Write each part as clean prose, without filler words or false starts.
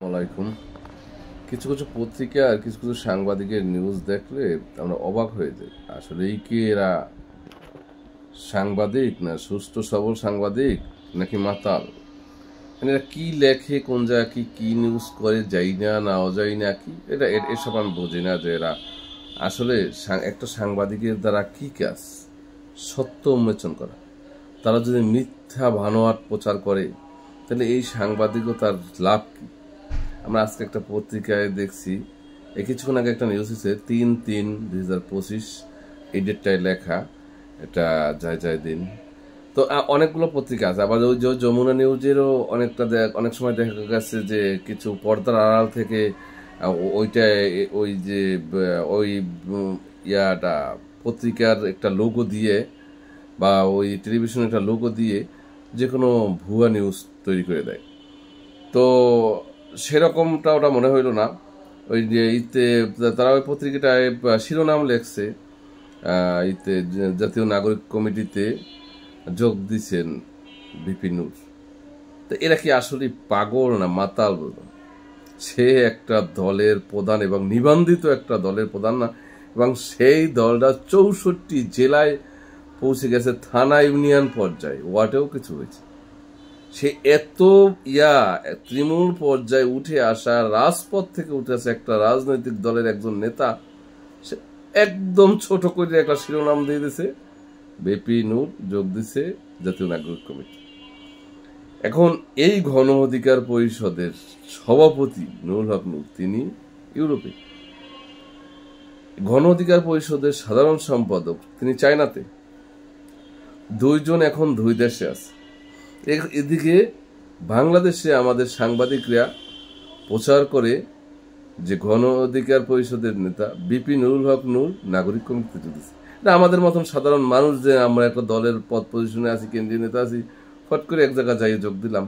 আলাইকুম। কিছু কিছু পত্রিকা আর কিছু কিছু সাংবাদিকের নিউজ দেখলে আমরা অবাক হয়ে যাই। আসলেই কি এরা সাংবাদিক, না সুস্থ সবল সাংবাদিক, নাকি মাতাল? মানে এরা কি লেখে, কোন জায়গা কি নিউজ করে, যাই না না অযাই না কি, এসব আমি বুঝি না। যে এরা আসলে একটা সাংবাদিকের দ্বারা কি কাজ? সত্য উন্মোচন করা। তারা যদি মিথ্যা ভানোয়াট প্রচার করে তাহলে এই সাংবাদিকতার লাভ কি? আমরা আজকে একটা পত্রিকায় দেখছি, এই কিছুক্ষণ আগে একটা নিউজ হয়েছে 3/3/2025, এই ডেটটায় লেখা, এটা যায় দিন। তো অনেকগুলো পত্রিকা আছে, আবার ওই যে যমুনা নিউজেরও অনেক সময় দেখা গেছে যে কিছু পর্দার আড়াল থেকে ওইটায় ওই যে ওই ইয়াটা পত্রিকার একটা লোগো দিয়ে বা ওই টেলিভিশনের একটা লোগো দিয়ে যে কোনো ভুয়া নিউজ তৈরি করে দেয়। তো সেরকমটা ওটা মনে হইল না। ওই যে ইতে তারা ওই পত্রিকাটায় শিরোনাম লেখছে, ইতে জাতীয় নাগরিক কমিটিতে যোগ দিচ্ছেন ভিপি নূর। তো এরা কি আসলে পাগল না মাতাল বলুন? সে একটা দলের প্রধান এবং নিবন্ধিত একটা দলের প্রধান না, এবং সেই দলটা 64 জেলায় পৌঁছে গেছে, থানা ইউনিয়ন পর্যায়ে, ওয়ার্ডেও কিছু হয়েছে। সে এত তৃণমূল পর্যায়ে উঠে আসা, রাজপথ থেকে উঠে আসা একটা রাজনৈতিক দলের একজন নেতা, সে একদম ছোট করে একটা শিরোনাম দিয়ে দিছে, ভিপি নূর যোগ দিছে জাতীয় নাগরিক কমিটি। এখন এই গণ অধিকার পরিষদের সভাপতি নুরুল হক নূর, তিনি ইউরোপে। গণ অধিকার পরিষদের সাধারণ সম্পাদক তিনি চায়নাতে। দুইজন এখন দুই দেশে আছে। এদিকে বাংলাদেশে আমাদের সাংবাদিকরা প্রচার করে যে গণ অধিকার পরিষদের নেতা ভিপি নুরুল হক নূর নাগরিক কমিটিতে যোগদিয়েছে। এটা আমাদের মতন সাধারণ মানুষ, যে আমরা একটা দলের পদ পজিশনে আছি, কেন্দ্রীয় নেতা আছি, ফট করে এক জায়গায় যাই যোগ দিলাম।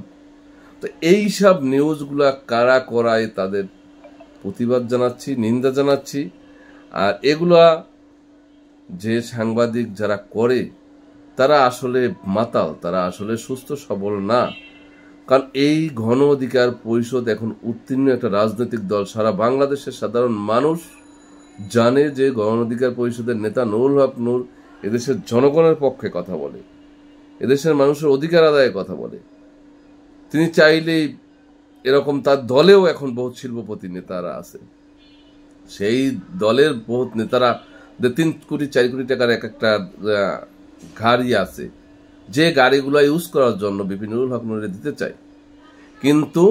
তো এইসব নিউজগুলা কারা করায় তাদের প্রতিবাদ জানাচ্ছি, নিন্দা জানাচ্ছি। আর এগুলা যে সাংবাদিক যারা করে তারা আসলে মাতাল, তারা আসলে সুস্থ সবল না। কারণ এই গণ অধিকার পরিষদ এখন উত্তীর্ণ একটা রাজনৈতিক দল। সারা বাংলাদেশের সাধারণ মানুষ জানে যে গণ অধিকার পরিষদের নেতা নুরুল হক নূর এদেশের জনগণের পক্ষে কথা বলে, এদেশের মানুষের অধিকার আদায়ে কথা বলে। তিনি চাইলেই এরকম তার দলেও এখন বহুত শিল্পপতি নেতারা আছে, সেই দলের বহুত নেতারা 3 কোটি 4 কোটি টাকার এক একটা গাড়ি আছে, যে গাড়িগুলো ইউজ করার জন্য ভিপি নুরুল হক নূরে দিতে চায়। কিন্তু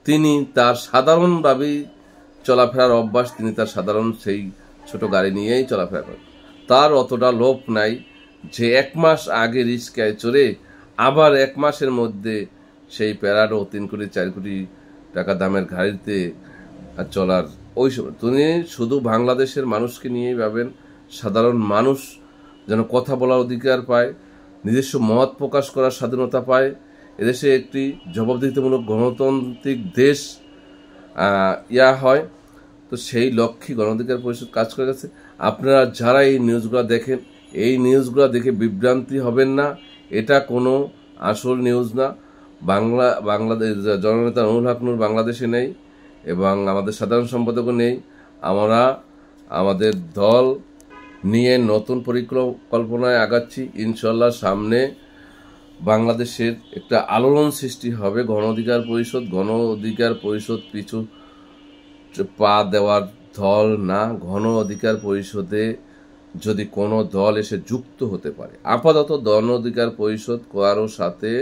তিনি তার সাধারণভাবেই চলাফেরার অভ্যাস, তিনি তার সাধারণ সেই ছোট গাড়ি নিয়েই চলাফেরা করেন। তার অতটা লোভ নাই যে 1 মাস আগে রিস্কায় চড়ে আবার 1 মাসের মধ্যে সেই প্যারাডো 3 কোটি 4 কোটি টাকা দামের গাড়িতে চলার ওই সময়। তিনি শুধু বাংলাদেশের মানুষকে নিয়েই ভাবেন, সাধারণ মানুষ যেন কথা বলার অধিকার পায়, নিজস্ব মত প্রকাশ করার স্বাধীনতা পায়, এদেশে একটি জবাবদিহিতামূলক গণতান্ত্রিক দেশ হয়। তো সেই লক্ষ্যে গণ অধিকার পরিষদ কাজ করে গেছে। আপনারা যারা এই নিউজগুলো দেখেন, এই নিউজগুলো দেখে বিভ্রান্তি হবেন না, এটা কোনো আসল নিউজ না। বাংলাদেশ জননেতা নুরুল হক নূর বাংলাদেশে নেই এবং আমাদের সাধারণ সম্পাদকও নেই। আমরা আমাদের দল নিয়ে নতুন পরিকল্পনায় আগাচ্ছি। ইনশাল্লাহ সামনে বাংলাদেশের একটা আলোড়ন সৃষ্টি হবে। গণ অধিকার পরিষদ পিছু পা দেওয়ার দল না। গণ অধিকার পরিষদে যদি কোনো দল এসে যুক্ত হতে পারে, আপাতত গণ অধিকার পরিষদ কারো সাথে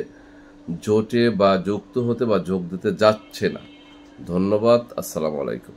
জোটে বা যুক্ত হতে বা যোগ দিতে যাচ্ছে না। ধন্যবাদ। আসসালামু আলাইকুম।